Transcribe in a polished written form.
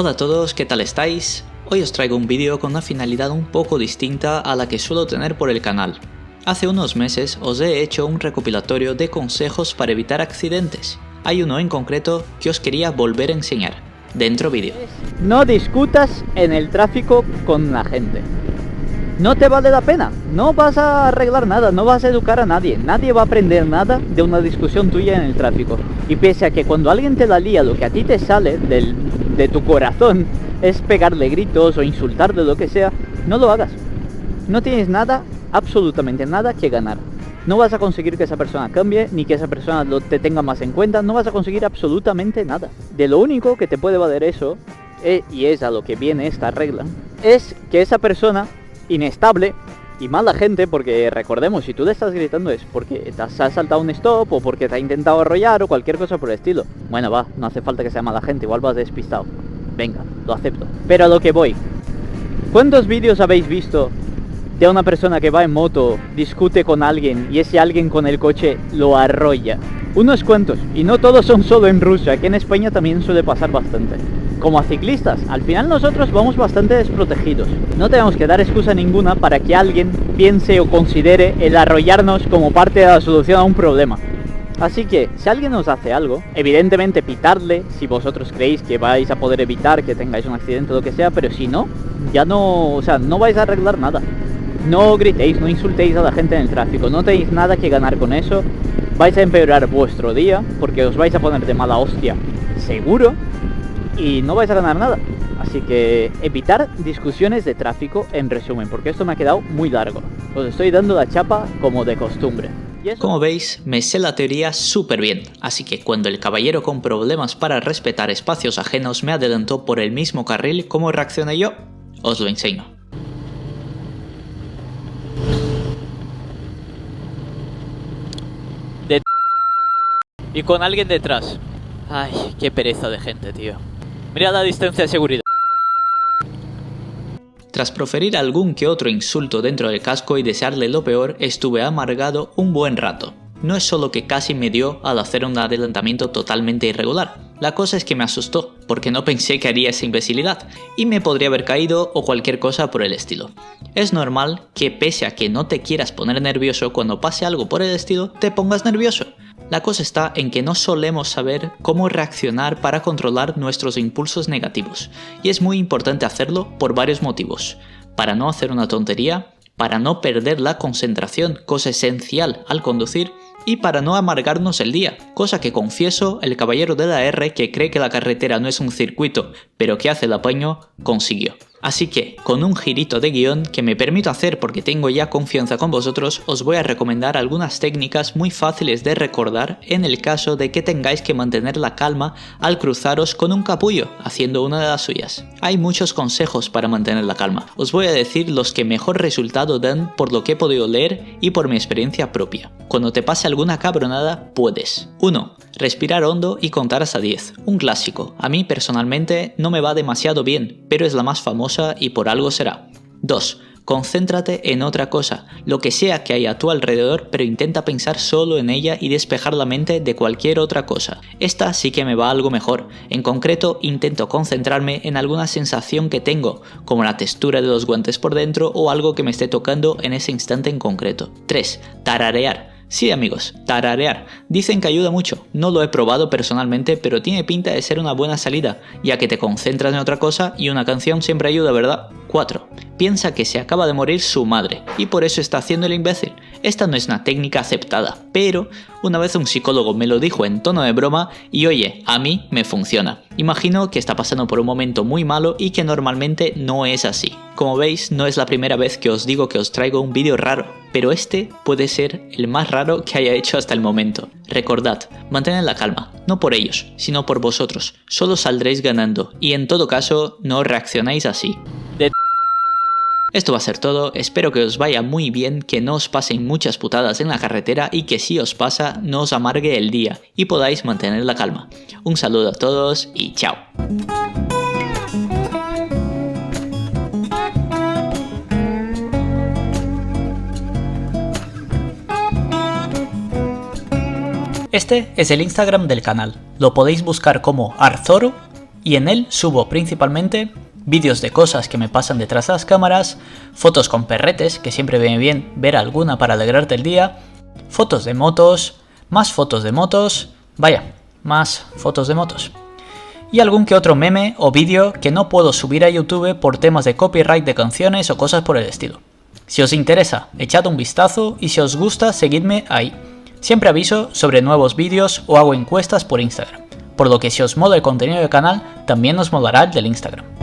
Hola a todos, ¿qué tal estáis? Hoy os traigo un vídeo con una finalidad un poco distinta a la que suelo tener por el canal. Hace unos meses os he hecho un recopilatorio de consejos para evitar accidentes. Hay uno en concreto que os quería volver a enseñar. Dentro vídeo. No discutas en el tráfico con la gente. No te vale la pena, no vas a arreglar nada, no vas a educar a nadie. Nadie va a aprender nada de una discusión tuya en el tráfico. Y pese a que cuando alguien te la lía, lo que a ti te sale de tu corazón es pegarle gritos o insultarle, lo que sea, no lo hagas. No tienes nada, absolutamente nada que ganar. No vas a conseguir que esa persona cambie, ni que esa persona te tenga más en cuenta, no vas a conseguir absolutamente nada. De lo único que te puede valer eso, y es a lo que viene esta regla, es que esa persona inestable y mala gente, porque recordemos, si tú le estás gritando es porque te has saltado un stop o porque te ha intentado arrollar o cualquier cosa por el estilo. Bueno, va, no hace falta que sea mala gente, igual vas despistado. Venga, lo acepto. Pero a lo que voy. ¿Cuántos vídeos habéis visto de una persona que va en moto, discute con alguien y ese alguien con el coche lo arrolla? Unos cuantos, y no todos son solo en Rusia, aquí en España también suele pasar bastante. Como a ciclistas, al final nosotros vamos bastante desprotegidos. No tenemos que dar excusa ninguna para que alguien piense o considere el arrollarnos como parte de la solución a un problema. Así que, si alguien nos hace algo, evidentemente pitarle, si vosotros creéis que vais a poder evitar que tengáis un accidente o lo que sea, pero si no, ya no, o sea, no vais a arreglar nada. No gritéis, no insultéis a la gente en el tráfico, no tenéis nada que ganar con eso. Vais a empeorar vuestro día, porque os vais a poner de mala hostia, seguro, y no vais a ganar nada. Así que evitar discusiones de tráfico en resumen, porque esto me ha quedado muy largo. Os estoy dando la chapa como de costumbre. Como veis, me sé la teoría súper bien, así que cuando el caballero con problemas para respetar espacios ajenos me adelantó por el mismo carril, ¿cómo reaccioné yo? Os lo enseño. Y con alguien detrás. Ay, qué pereza de gente, tío. Mira la distancia de seguridad. Tras proferir algún que otro insulto dentro del casco y desearle lo peor, estuve amargado un buen rato. No es solo que casi me dio al hacer un adelantamiento totalmente irregular. La cosa es que me asustó, porque no pensé que haría esa imbecilidad, y me podría haber caído o cualquier cosa por el estilo. Es normal que pese a que no te quieras poner nervioso, cuando pase algo por el estilo, te pongas nervioso. La cosa está en que no solemos saber cómo reaccionar para controlar nuestros impulsos negativos, y es muy importante hacerlo por varios motivos. Para no hacer una tontería, para no perder la concentración, cosa esencial al conducir, y para no amargarnos el día, cosa que confieso el caballero de la R que cree que la carretera no es un circuito, pero que hace el apaño, consiguió. Así que, con un girito de guión que me permito hacer porque tengo ya confianza con vosotros, os voy a recomendar algunas técnicas muy fáciles de recordar en el caso de que tengáis que mantener la calma al cruzaros con un capullo, haciendo una de las suyas. Hay muchos consejos para mantener la calma, os voy a decir los que mejor resultado dan por lo que he podido leer y por mi experiencia propia. Cuando te pase alguna cabronada, puedes. 1. Respirar hondo y contar hasta 10. Un clásico. A mí personalmente no me va demasiado bien, pero es la más famosa y por algo será. 2. Concéntrate en otra cosa, lo que sea que haya a tu alrededor, pero intenta pensar solo en ella y despejar la mente de cualquier otra cosa. Esta sí que me va algo mejor. En concreto, intento concentrarme en alguna sensación que tengo, como la textura de los guantes por dentro o algo que me esté tocando en ese instante en concreto. 3. Tararear. Sí amigos, tararear. Dicen que ayuda mucho, no lo he probado personalmente, pero tiene pinta de ser una buena salida, ya que te concentras en otra cosa y una canción siempre ayuda, ¿verdad? 4. Piensa que se acaba de morir su madre, y por eso está haciendo el imbécil. Esta no es una técnica aceptada, pero una vez un psicólogo me lo dijo en tono de broma y oye, a mí me funciona. Imagino que está pasando por un momento muy malo y que normalmente no es así. Como veis, no es la primera vez que os digo que os traigo un vídeo raro, pero este puede ser el más raro que haya hecho hasta el momento. Recordad, mantened la calma, no por ellos, sino por vosotros. Solo saldréis ganando y en todo caso no reaccionáis así. Esto va a ser todo, espero que os vaya muy bien, que no os pasen muchas putadas en la carretera y que si os pasa no os amargue el día y podáis mantener la calma. Un saludo a todos y chao. Este es el Instagram del canal, lo podéis buscar como Arzoro y en él subo principalmente vídeos de cosas que me pasan detrás de las cámaras, fotos con perretes, que siempre viene bien ver alguna para alegrarte el día, fotos de motos, más fotos de motos, vaya, más fotos de motos. Y algún que otro meme o vídeo que no puedo subir a YouTube por temas de copyright de canciones o cosas por el estilo. Si os interesa, echad un vistazo y si os gusta, seguidme ahí. Siempre aviso sobre nuevos vídeos o hago encuestas por Instagram, por lo que si os mola el contenido del canal, también os molará el del Instagram.